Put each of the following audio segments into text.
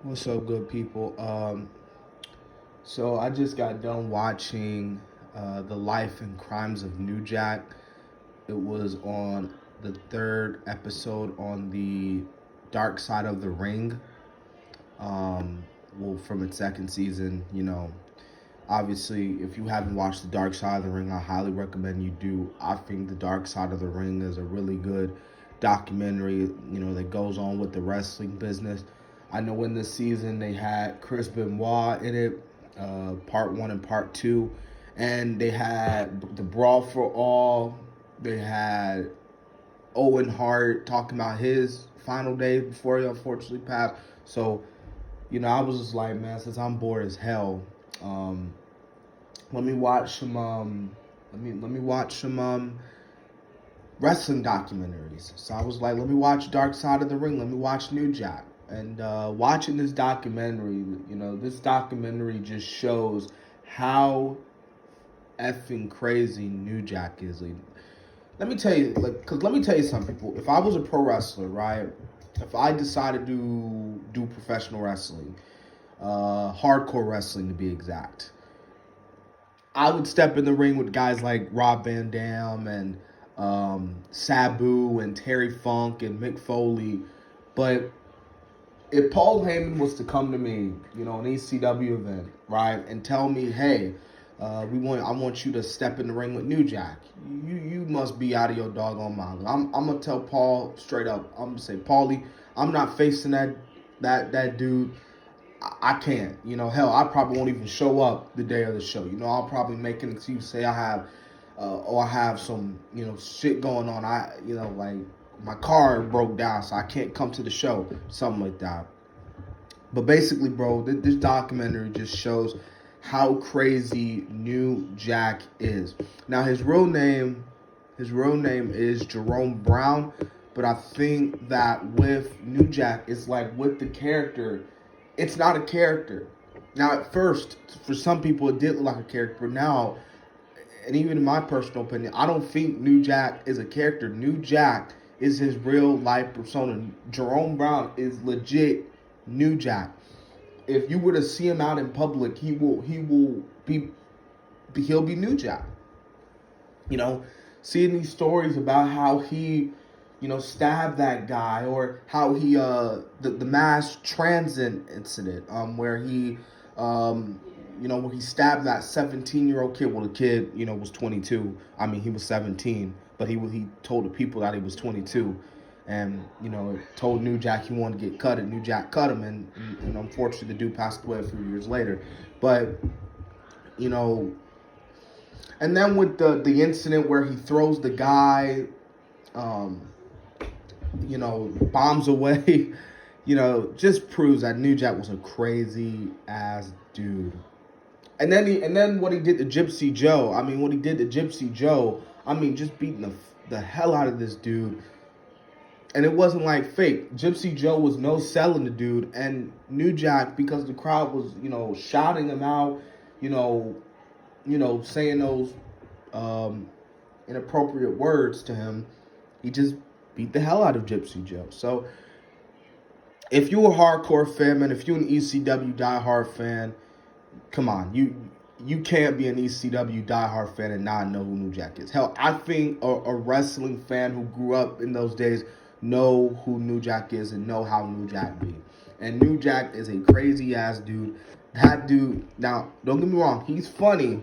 What's up, good people? So I just got done watching The Life and Crimes of New Jack. It was on the third episode on the Dark Side of the Ring. Well, from its second season, obviously, if you haven't watched The Dark Side of the Ring, I highly recommend you do. I think The Dark Side of the Ring is a really good documentary, that goes on with the wrestling business. I know in this season they had Chris Benoit in it, part one and part two, and they had the Brawl for All. They had Owen Hart talking about his final days before he unfortunately passed. So, I was just like, man, since I'm bored as hell, um, let me watch some let me watch some wrestling documentaries. So I was like, let me watch Dark Side of the Ring. Let me watch New Jack. And watching this documentary, this documentary just shows how effing crazy New Jack is. Like, let me tell you, cause let me tell you something, people. If I was a pro wrestler, right? If I decided to do professional wrestling, hardcore wrestling to be exact, I would step in the ring with guys like Rob Van Dam and Sabu and Terry Funk and Mick Foley. But if Paul Heyman was to come to me, an ECW event, right, and tell me, hey, I want you to step in the ring with New Jack. You must be out of your doggone mind. I'm gonna tell Paul straight up. I'm gonna say, Paulie, I'm not facing that dude. I can't. Hell, I probably won't even show up the day of the show. I'll probably make an excuse, say I have, or I have some, shit going on. Like my car broke down, so I can't come to the show, something like that. But basically, bro, this documentary just shows how crazy New Jack is. Now, his real name is Jerome Brown, but I think that with New Jack, it's like with the character, it's not a character. Now, at first, for some people, it did look like a character, but now, and even in my personal opinion, I don't think New Jack is a character. New Jack is his real life persona. Jerome Brown is legit New Jack. If you were to see him out in public, he'll be New Jack. You know, Seeing these stories about how he, stabbed that guy, or how he the mass transit incident, where he where he stabbed that 17-year-old kid. Well, the kid, was 22. I mean, he was 17, but he told the people that he was 22, and told New Jack he wanted to get cut, and New Jack cut him, and unfortunately the dude passed away a few years later. But you know, and then with the incident where he throws the guy, um, bombs away, just proves that New Jack was a crazy ass dude. And then what he did to Gypsy Joe. I mean, what he did to Gypsy Joe. I mean, just beating the hell out of this dude. And it wasn't like fake. Gypsy Joe was no selling the dude, and New Jack, because the crowd was, shouting him out, you know, saying those um, inappropriate words to him, he just beat the hell out of Gypsy Joe. So if you're a hardcore fan, man, if you're an ECW diehard fan, come on, you can't be an ECW diehard fan and not know who New Jack is. Hell, I think a wrestling fan who grew up in those days know who New Jack is and know how New Jack be. And New Jack is a crazy ass dude. That dude, now, don't get me wrong, he's funny.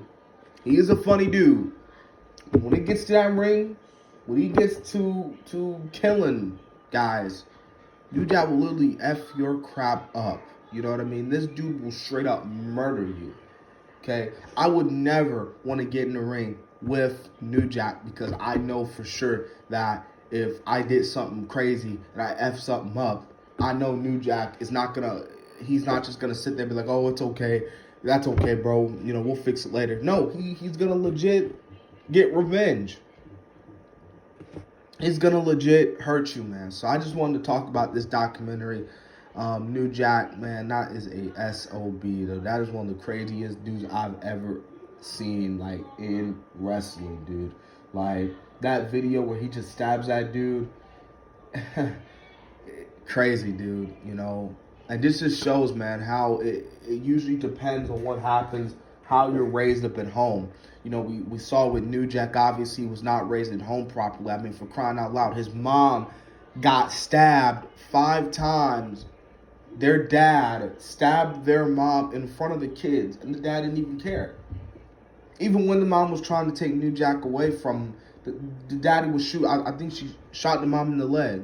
He is a funny dude. When he gets to that ring, when he gets to killing guys, New Jack will literally F your crap up. You know what I mean? This dude will straight up murder you. Okay? I would never want to get in the ring with New Jack, because I know for sure that if I did something crazy and I F something up, I know New Jack is not gonna, he's not just gonna sit there and be like, oh, it's okay. That's okay, bro. We'll fix it later. No, he's gonna legit get revenge. It's gonna legit hurt you, man. So I just wanted to talk about this documentary. New Jack, man, that is a SOB. Though. That is one of the craziest dudes I've ever seen, like, in wrestling, dude. Like, that video where he just stabs that dude. Crazy, dude, And this just shows, man, how it usually depends on what happens, how you're raised up at home. You know, we saw with New Jack, obviously, was not raised at home properly. I mean, for crying out loud, his mom got stabbed 5 times. Their dad stabbed their mom in front of the kids, and the dad didn't even care. Even when the mom was trying to take New Jack away from the daddy was shoot. I think she shot the mom in the leg.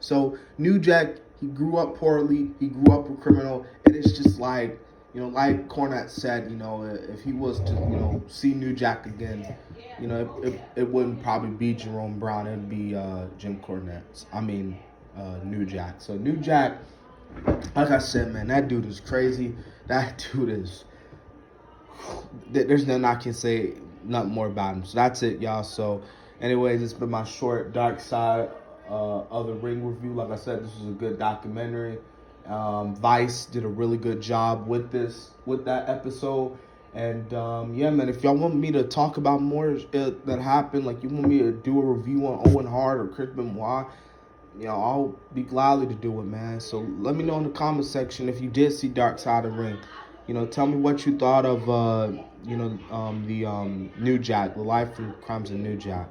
So New Jack, he grew up poorly. He grew up a criminal, and it's just like, like Cornette said, if he was to, see New Jack again, it wouldn't probably be Jerome Brown. It'd be Jim Cornette. New Jack. So New Jack, like I said, man, that dude is crazy. That dude is. There's nothing I can say, nothing more about him. So that's it, y'all. So, anyways, it's been my short Dark Side of the Ring review. Like I said, this was a good documentary. Vice did a really good job with that episode. And yeah, man, if y'all want me to talk about more that happened, like you want me to do a review on Owen Hart or Chris Benoit, I'll be gladly to do it, man. So let me know in the comment section if you did see Dark Side of the Ring. Tell me what you thought of, the New Jack, the life and crimes of New Jack.